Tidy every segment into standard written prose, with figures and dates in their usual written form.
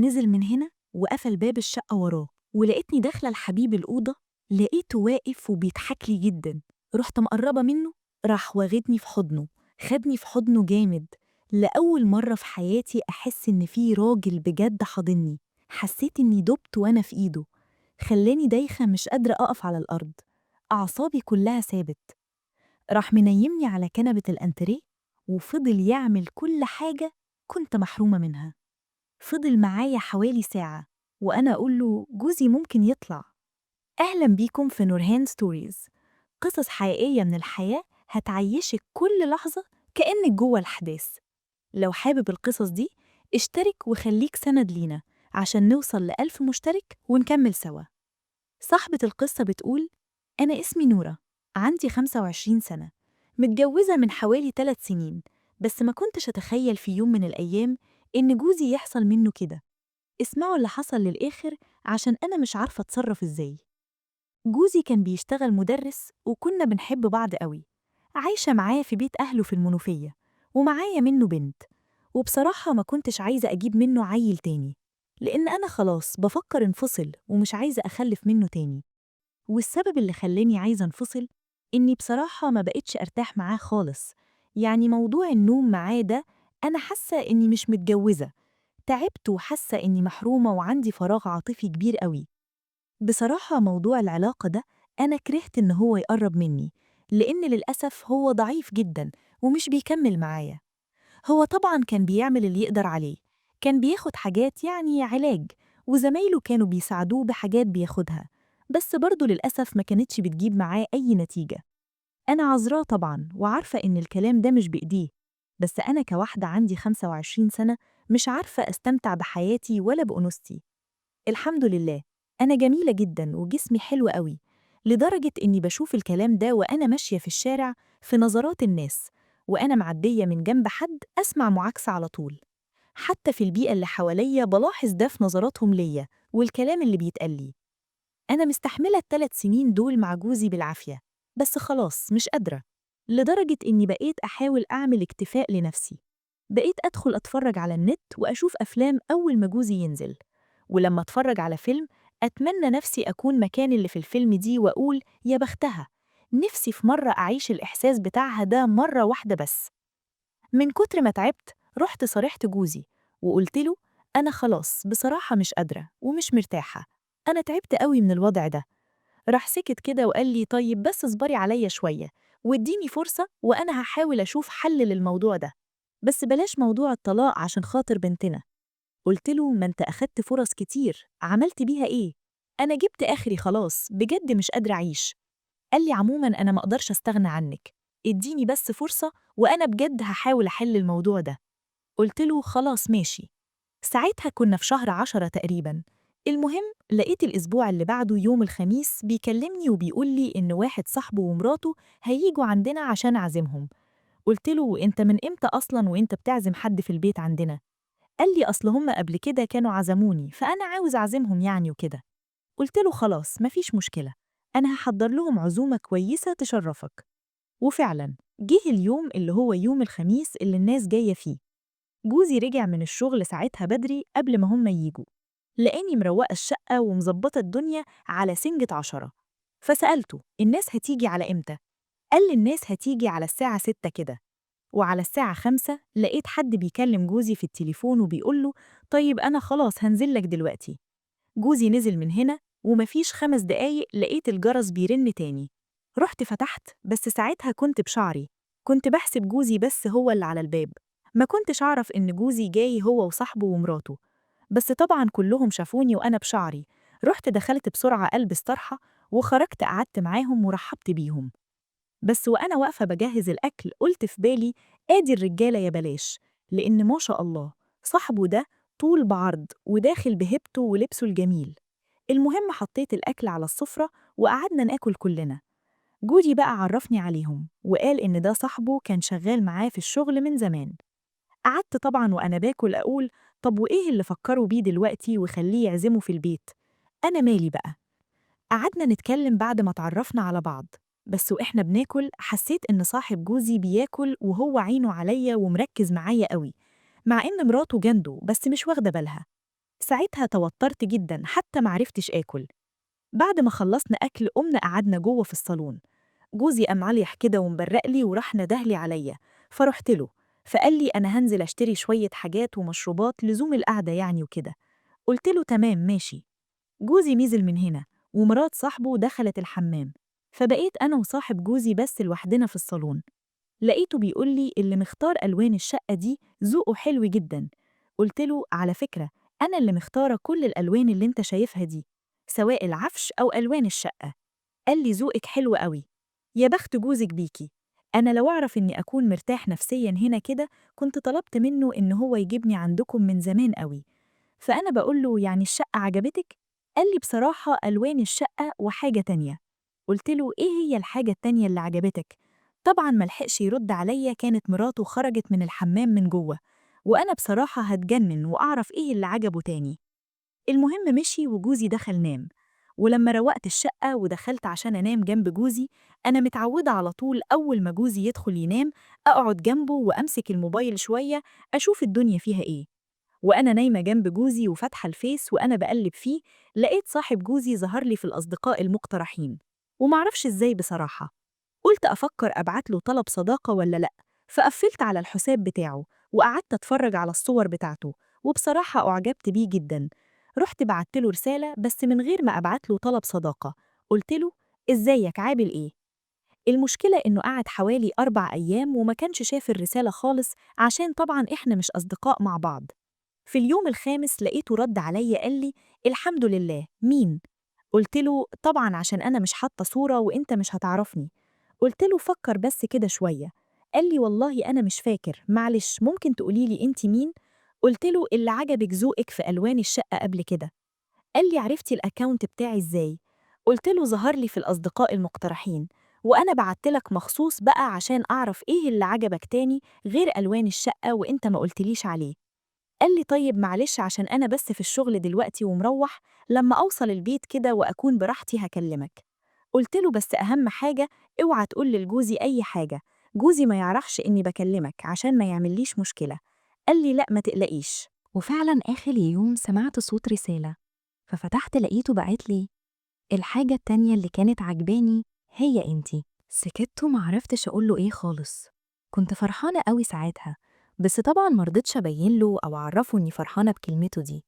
نزل من هنا وقفل باب الشقة وراه، ولقيتني داخلة لحبيب الأوضة. لقيته واقف وبيضحك لي جدا. رحت مقربة منه، راح واخدني في حضنه. خدني في حضنه جامد. لأول مرة في حياتي أحس إن في راجل بجد حاضني. حسيت إني دبت وأنا في إيده. خلاني دايخة مش قادرة أقف على الأرض. أعصابي كلها ثابت. راح منيمني على كنبة الأنتريه، وفضل يعمل كل حاجة كنت محرومة منها. فضل معايا حوالي ساعة، وأنا أقول له جوزي ممكن يطلع. أهلا بيكم في نورهان ستوريز، قصص حقيقية من الحياة هتعيشك كل لحظة كأنك جوه الأحداث. لو حابب القصص دي اشترك وخليك سند لينا عشان نوصل ل1000 مشترك ونكمل سوا. صاحبة القصة بتقول: أنا اسمي نورة، عندي 25 سنة، متجوزة من حوالي 3 سنين، بس ما كنتش أتخيل في يوم من الأيام إن جوزي يحصل منه كده. اسمعوا اللي حصل للآخر عشان أنا مش عارفة أتصرف إزاي. جوزي كان بيشتغل مدرس وكنا بنحب بعض قوي. عايشة معاه في بيت أهله في المنوفية، ومعايا منه بنت. وبصراحة ما كنتش عايزة أجيب منه عيل تاني، لأن أنا خلاص بفكر انفصل ومش عايزة أخلف منه تاني. والسبب اللي خلاني عايزة انفصل إني بصراحة ما بقتش أرتاح معاه خالص. يعني موضوع النوم معاه ده، أنا حاسة إني مش متجوزة. تعبت وحاسة إني محرومة وعندي فراغ عاطفي كبير قوي. بصراحة موضوع العلاقة ده أنا كرهت إن هو يقرب مني، لأن للأسف هو ضعيف جدا ومش بيكمل معايا. هو طبعا كان بيعمل اللي يقدر عليه، كان بياخد حاجات يعني علاج، وزمايله كانوا بيساعدوه بحاجات بياخدها، بس برضه للأسف ما كانتش بتجيب معاه أي نتيجة. أنا عذراه طبعا وعارفة إن الكلام ده مش بإيديه، بس أنا كواحدة عندي 25 سنة مش عارفة أستمتع بحياتي ولا بأنوثتي. الحمد لله، أنا جميلة جدًا وجسمي حلو أوي، لدرجة إني باشوف الكلام ده وأنا ماشية في الشارع في نظرات الناس، وأنا معدية من جنب حد أسمع معاكسة على طول. حتى في البيئة اللي حواليا بالاحظ ده في نظراتهم ليا والكلام اللي بيتقال لي. أنا مستحملة ال3 سنين دول مع جوزي بالعافية، بس خلاص مش قادرة، لدرجة إني بقيت أحاول أعمل اكتفاء لنفسي. بقيت أدخل أتفرج على النت وأشوف أفلام أول ما جوزي ينزل، ولما أتفرج على فيلم أتمنى نفسي أكون مكان اللي في الفيلم دي وأقول يا بختها. نفسي في مرة أعيش الإحساس بتاعها ده مرة واحدة بس. من كتر ما تعبت رحت صارحت جوزي وقلت له: أنا خلاص بصراحة مش قادرة ومش مرتاحة، أنا تعبت قوي من الوضع ده. راح سكت كده وقال لي: طيب بس اصبري عليا شوية واديني فرصة وأنا هحاول أشوف حل للموضوع ده، بس بلاش موضوع الطلاق عشان خاطر بنتنا. قلت له: ما انت أخدت فرص كتير، عملت بيها إيه؟ أنا جبت آخري خلاص، بجد مش قادرة أعيش. قال لي: عموما أنا ما أقدرش أستغنى عنك، اديني بس فرصة وأنا بجد هحاول أحل الموضوع ده. قلت له: خلاص ماشي. ساعتها كنا في شهر 10 تقريبا. المهم لقيت الأسبوع اللي بعده يوم الخميس بيكلمني وبيقول لي إن واحد صاحبه ومراته هييجوا عندنا عشان أعزمهم. قلت له: أنت من إمتى أصلا وأنت بتعزم حد في البيت عندنا؟ قال لي: أصل هم قبل كده كانوا عزموني فأنا عاوز أعزمهم يعني وكده. قلت له: خلاص مفيش مشكلة، أنا هحضر لهم عزومة كويسة تشرفك. وفعلا جه اليوم اللي هو يوم الخميس اللي الناس جاية فيه. جوزي رجع من الشغل ساعتها بدري قبل ما هم ييجوا، لقاني مروقة الشقة ومظبطة الدنيا على سنجة 10. فسألته: الناس هتيجي على إمتى؟ قال لي: الناس هتيجي على الساعة 6 كده. وعلى الساعة 5 لقيت حد بيكلم جوزي في التليفون وبيقول له: طيب أنا خلاص هنزلك دلوقتي. جوزي نزل من هنا ومفيش 5 دقايق لقيت الجرس بيرن تاني. رحت فتحت، بس ساعتها كنت بشعري. كنت بحسب جوزي بس هو اللي على الباب، ما كنتش أعرف إن جوزي جاي هو وصاحبه ومراته. بس طبعا كلهم شافوني وأنا بشعري. رحت دخلت بسرعة ألبس طرحة وخرجت قعدت معاهم ورحبت بيهم. بس وأنا واقفة بجهز الأكل قلت في بالي: آدي الرجالة يا بلاش، لأن ما شاء الله صاحبه ده طول بعرض وداخل بهبته ولبسه الجميل. المهم حطيت الأكل على السفرة وقعدنا ناكل كلنا. جوزي بقى عرفني عليهم وقال إن ده صاحبه كان شغال معاه في الشغل من زمان. قعدت طبعا وأنا باكل أقول: طب وإيه اللي فكروا بيه دلوقتي وخليه يعزمه في البيت؟ أنا مالي بقى. قعدنا نتكلم بعد ما اتعرفنا على بعض، بس وإحنا بناكل حسيت إن صاحب جوزي بياكل وهو عينه عليا ومركز معايا قوي، مع إن مراته جنبه بس مش واخدة بالها. ساعتها توترت جدا حتى معرفتش آكل. بعد ما خلصنا أكل قمنا قعدنا جوه في الصالون. جوزي قام عليح كده ومبرق لي وراح ندهلي عليا، فرحت له. فقال لي أنا هنزل أشتري شوية حاجات ومشروبات لزوم القعدة يعني وكده. قلت له تمام ماشي. جوزي نزل من هنا ومرات صاحبه دخلت الحمام، فبقيت أنا وصاحب جوزي بس لوحدنا في الصالون. لقيته بيقول لي اللي مختار ألوان الشقة دي ذوقه حلو جدا. قلت له على فكرة أنا اللي مختارة كل الألوان اللي انت شايفها دي، سواء العفش أو ألوان الشقة. قال لي ذوقك حلو قوي. يا بخت جوزك بيكي. أنا لو أعرف إني أكون مرتاح نفسيا هنا كده كنت طلبت منه إن هو يجيبني عندكم من زمان قوي. فأنا بقول له يعني الشقة عجبتك؟ قال لي بصراحة ألوان الشقة وحاجة تانية. قلت له إيه هي الحاجة التانية اللي عجبتك؟ طبعا ملحقش يرد عليا، كانت مراته خرجت من الحمام من جوه، وأنا بصراحة هتجنن وأعرف إيه اللي عجبه تاني. المهم مشي وجوزي دخل نام. ولما روقت الشقة ودخلت عشان أنام جنب جوزي، أنا متعودة على طول أول ما جوزي يدخل ينام أقعد جنبه وأمسك الموبايل شوية أشوف الدنيا فيها إيه. وأنا نايمة جنب جوزي وفاتحة الفيس وأنا بقلب فيه، لقيت صاحب جوزي ظهر لي في الأصدقاء المقترحين، ومعرفش إزاي بصراحة. قلت أفكر أبعت له طلب صداقة ولا لأ، فقفلت على الحساب بتاعه وقعدت أتفرج على الصور بتاعته، وبصراحة أعجبت بيه جدا. رحت بعت له رسالة بس من غير ما أبعت له طلب صداقة. قلت له إزيك عامل إيه؟ المشكلة إنه قعد حوالي 4 أيام وما كانش شاف الرسالة خالص، عشان طبعا إحنا مش أصدقاء مع بعض. في اليوم الخامس لقيته رد عليا قال لي الحمد لله مين؟ قلت له طبعا عشان أنا مش حاطة صورة وإنت مش هتعرفني. قلت له فكر بس كده شوية. قال لي والله أنا مش فاكر، معلش ممكن تقولي لي أنت مين؟ قلت له اللي عجبك ذوقك في ألوان الشقة قبل كده. قال لي عرفتي الأكاونت بتاعي إزاي؟ قلت له ظهر لي في الأصدقاء المقترحين، وأنا بعتلك مخصوص بقى عشان أعرف إيه اللي عجبك تاني غير ألوان الشقة وإنت ما قلتليش عليه. قال لي طيب معلش عشان أنا بس في الشغل دلوقتي ومروح، لما أوصل البيت كده وأكون براحتي هكلمك. قلت له بس أهم حاجة اوعى تقول لجوزي أي حاجة، جوزي ما يعرفش إني بكلمك عشان ما يعمليش مشكلة. قال لي لأ ما تقلقيش. وفعلا آخر يوم سمعت صوت رسالة، ففتحت لقيته بعت لي الحاجة التانية اللي كانت عجباني هي انتي. سكت ومعرفتش أقوله إيه خالص. كنت فرحانة قوي ساعتها، بس طبعا مرضتش أبين له أو أعرفه إني فرحانة بكلمته دي.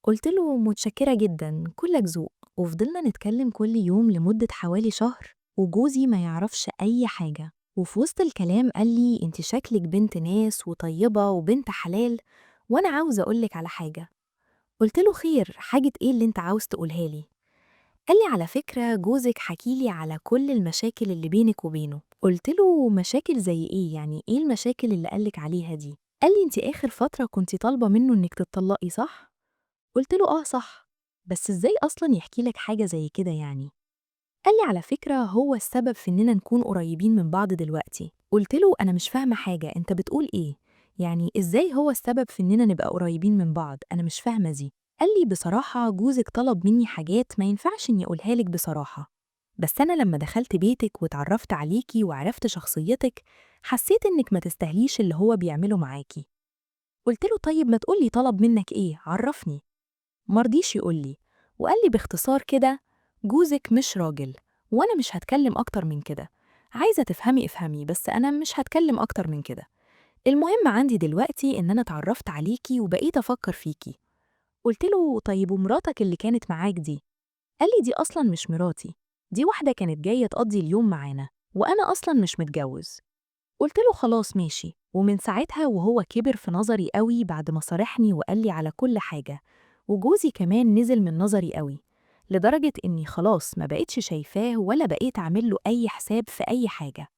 قلت له متشكرة جدا كلك ذوق، وفضلنا نتكلم كل يوم لمدة حوالي شهر وجوزي ما يعرفش أي حاجة. وفي وسط الكلام قال لي انت شكلك بنت ناس وطيبة وبنت حلال، وأنا عاوز أقولك على حاجة. قلت له خير، حاجة إيه اللي انت عاوز تقولها لي؟ قال لي على فكرة جوزك حكيلي على كل المشاكل اللي بينك وبينه. قلت له مشاكل زي إيه؟ يعني إيه المشاكل اللي قالك عليها دي؟ قال لي انت آخر فترة كنتي طالبة منه إنك تتطلقي صح؟ قلت له آه صح، بس إزاي أصلا يحكي لك حاجة زي كده يعني؟ قال لي على فكرة هو السبب في إننا نكون قريبين من بعض دلوقتي. قلت له أنا مش فاهمة حاجة، أنت بتقول إيه؟ يعني إزاي هو السبب في إننا نبقى قريبين من بعض؟ أنا مش فاهمة دي. قال لي بصراحة جوزك طلب مني حاجات ما ينفعش إني أقولها لك بصراحة، بس أنا لما دخلت بيتك واتعرفت عليكي وعرفت شخصيتك حسيت إنك ما تستاهليش اللي هو بيعمله معاكي. قلت له طيب ما تقولي طلب منك إيه؟ عرفني. مرضيش يقولي، وقال لي باختصار كده جوزك مش راجل، وأنا مش هتكلم أكتر من كده. عايزة تفهمي افهمي، بس أنا مش هتكلم أكتر من كده. المهم عندي دلوقتي إن أنا اتعرفت عليكي وبقيت أفكر فيكي. قلت له طيب ومراتك اللي كانت معاك دي؟ قال لي دي أصلا مش مراتي، دي واحدة كانت جاية تقضي اليوم معانا، وأنا أصلا مش متجوز. قلت له خلاص ماشي. ومن ساعتها وهو كبر في نظري قوي بعد ما صارحني وقال لي على كل حاجة، وجوزي كمان نزل من نظري قوي، لدرجة إني خلاص ما بقيتش شايفاه ولا بقيت أعمل له أي حساب في أي حاجة.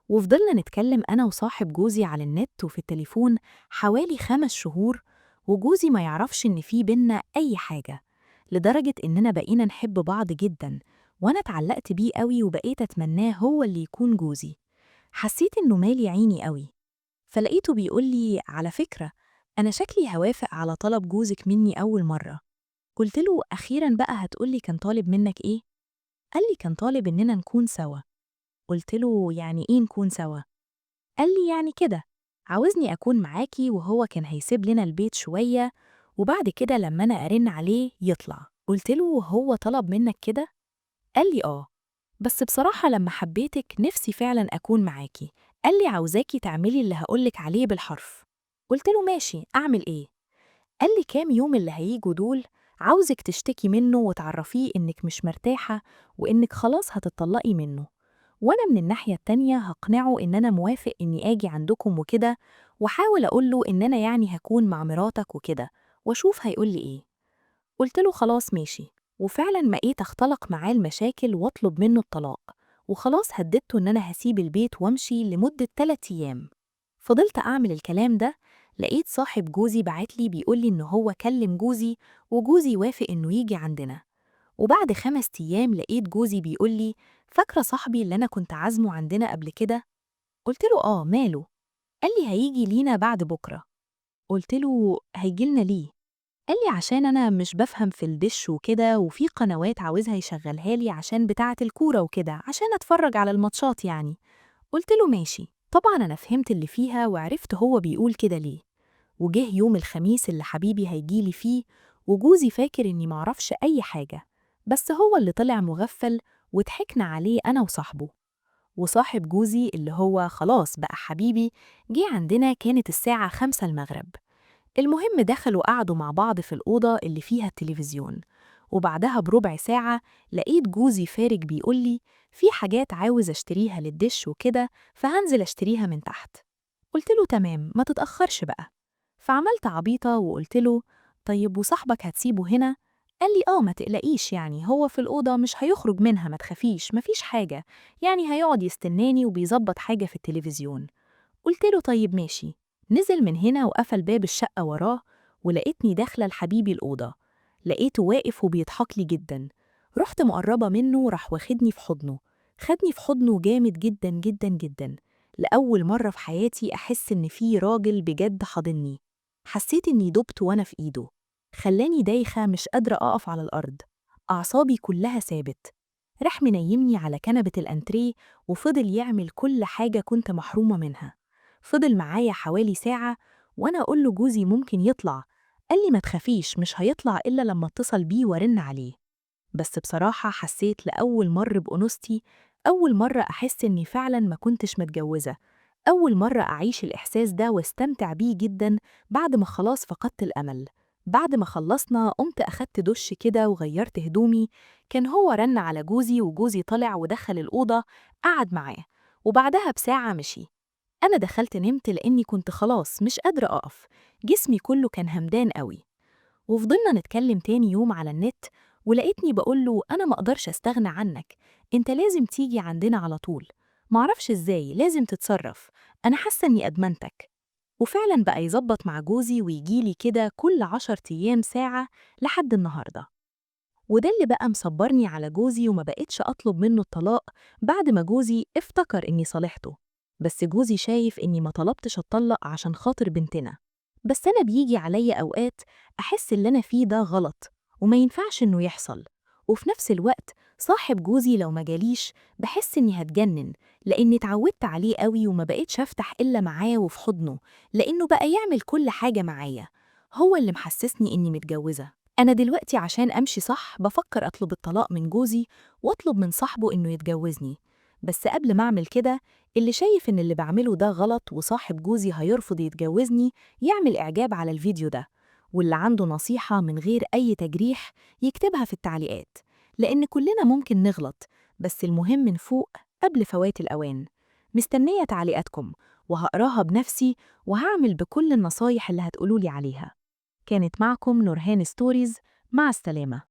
وفضلنا نتكلم أنا وصاحب جوزي على النت وفي التليفون حوالي 5 شهور، وجوزي ما يعرفش إن في بينا أي حاجة، لدرجة إننا بقينا نحب بعض جدا، وأنا اتعلقت بيه قوي وبقيت أتمناه هو اللي يكون جوزي. حسيت إنه مالي عيني قوي، فلقيته بيقول لي على فكرة أنا شكلي هوافق على طلب جوزك مني أول مرة. قلت له أخيرا بقى هتقولي كان طالب منك إيه؟ قال لي كان طالب إننا نكون سوا. قلت له يعني إيه نكون سوا؟ قال لي يعني كده، عاوزني أكون معاكي وهو كان هيسيب لنا البيت شوية، وبعد كده لما أنا أرن عليه يطلع. قلت له هو طلب منك كده؟ قال لي بس بصراحة لما حبيتك نفسي فعلا أكون معاكي. قال لي عاوزاكي تعملي اللي هقولك عليه بالحرف. قلت له ماشي، أعمل إيه؟ قال لي كام يوم اللي هيجوا دول عاوزك تشتكي منه وتعرفيه إنك مش مرتاحة وإنك خلاص هتطلقي منه، وأنا من الناحية التانية هقنعه إن أنا موافق إني آجي عندكم وكده، وحاول أقوله إن أنا يعني هكون مع مراتك وكده، وأشوف هيقولي إيه. قلت له خلاص ماشي، وفعلا بقيت أختلق معاه المشاكل وأطلب منه الطلاق، وخلاص هددته إن أنا هسيب البيت وأمشي لمدة 3 أيام. فضلت أعمل الكلام ده، لقيت صاحب جوزي بعتلي بيقولي إنه هو كلم جوزي وجوزي وافق إنه يجي عندنا. وبعد 5 أيام لقيت جوزي بيقولي فاكرة صاحبي اللي أنا كنت عازمه عندنا قبل كده؟ قلت له ماله؟ قال لي هيجي لينا بعد بكرة. قلت له هيجيلنا ليه؟ قال لي عشان أنا مش بفهم في الدش وكده، وفي قنوات عاوزها يشغلها لي عشان بتاعة الكورة وكده، عشان أتفرج على الماتشات يعني. قلت له ماشي. طبعا أنا فهمت اللي فيها وعرفت هو بيقول كده ليه. وجه يوم الخميس اللي حبيبي هيجيلي فيه، وجوزي فاكر إني معرفش أي حاجة، بس هو اللي طلع مغفل وضحكنا عليه أنا وصاحبه. وصاحب جوزي اللي هو خلاص بقى حبيبي جه عندنا كانت الساعة 5 المغرب. المهم دخلوا قعدوا مع بعض في الأوضة اللي فيها التلفزيون، وبعدها بربع ساعة لقيت جوزي فارج بيقولي في حاجات عاوز أشتريها للدش وكده، فهنزل أشتريها من تحت. قلت له تمام، ما تتأخرش بقى. فعملت عبيطة وقلت له طيب وصاحبك هتسيبه هنا؟ قال لي ما تقلقيش، يعني هو في الأوضة مش هيخرج منها، ما تخافيش مفيش حاجة، يعني هيقعد يستناني وبيظبط حاجة في التلفزيون. قلت له طيب ماشي. نزل من هنا وقفل باب الشقة وراه، ولقيتني داخلة لحبيبي الأوضة. لقيته واقف وبيضحك لي جدا. رحت مقربة منه وراح واخدني في حضنه. خدني في حضنه جامد جدا جدا جدا. لأول مرة في حياتي أحس إن في راجل بجد حاضني. حسيت إني دبت وأنا في إيده. خلاني دايخة مش قادرة أقف على الأرض. أعصابي كلها ثابت. راح منيمني على كنبة الأنتريه، وفضل يعمل كل حاجة كنت محرومة منها. فضل معايا حوالي ساعة، وأنا أقول له جوزي ممكن يطلع. قال لي ما تخافيش، مش هيطلع إلا لما اتصل بيه ورن عليه. بس بصراحة حسيت لأول مرة بأنوثتي، أول مرة أحس إني فعلا ما كنتش متجوزة، أول مرة أعيش الإحساس ده واستمتع بيه جدا. بعد ما خلاص فقدت الأمل، بعد ما خلصنا قمت أخدت دش كده وغيرت هدومي. كان هو رن على جوزي وجوزي طلع ودخل الأوضة، قعد معاه، وبعدها بساعة مشي. أنا دخلت نمت لأني كنت خلاص مش قادرة أقف، جسمي كله كان همدان قوي. وفضلنا نتكلم تاني يوم على النت، ولقيتني بقوله أنا ما أقدرش أستغنى عنك، أنت لازم تيجي عندنا على طول، معرفش إزاي لازم تتصرف، أنا حاسة إني أدمنتك. وفعلا بقى يظبط مع جوزي ويجيلي كده كل 10 أيام ساعة لحد النهاردة. وده اللي بقى مصبرني على جوزي وما بقتش أطلب منه الطلاق، بعد ما جوزي افتكر إني صالحته. بس جوزي شايف إني ما طلبتش أطلق عشان خاطر بنتنا. بس أنا بيجي عليا أوقات أحس اللي أنا فيه ده غلط وما ينفعش إنه يحصل. وفي نفس الوقت صاحب جوزي لو ما جاليش بحس إني هتجنن، لأني اتعودت عليه قوي وما بقتش أفتح إلا معاه وفي حضنه، لأنه بقى يعمل كل حاجة معايا. هو اللي محسسني إني متجوزة. أنا دلوقتي عشان أمشي صح بفكر أطلب الطلاق من جوزي وأطلب من صاحبه إنه يتجوزني. بس قبل ما أعمل كده، اللي شايف إن اللي بعمله ده غلط وصاحب جوزي هيرفض يتجوزني يعمل إعجاب على الفيديو ده، واللي عنده نصيحة من غير أي تجريح يكتبها في التعليقات، لأن كلنا ممكن نغلط، بس المهم نفوق قبل فوات الأوان. مستنية تعليقاتكم وهقراها بنفسي، وهعمل بكل النصايح اللي هتقولولي عليها. كانت معكم نورهان ستوريز، مع السلامة.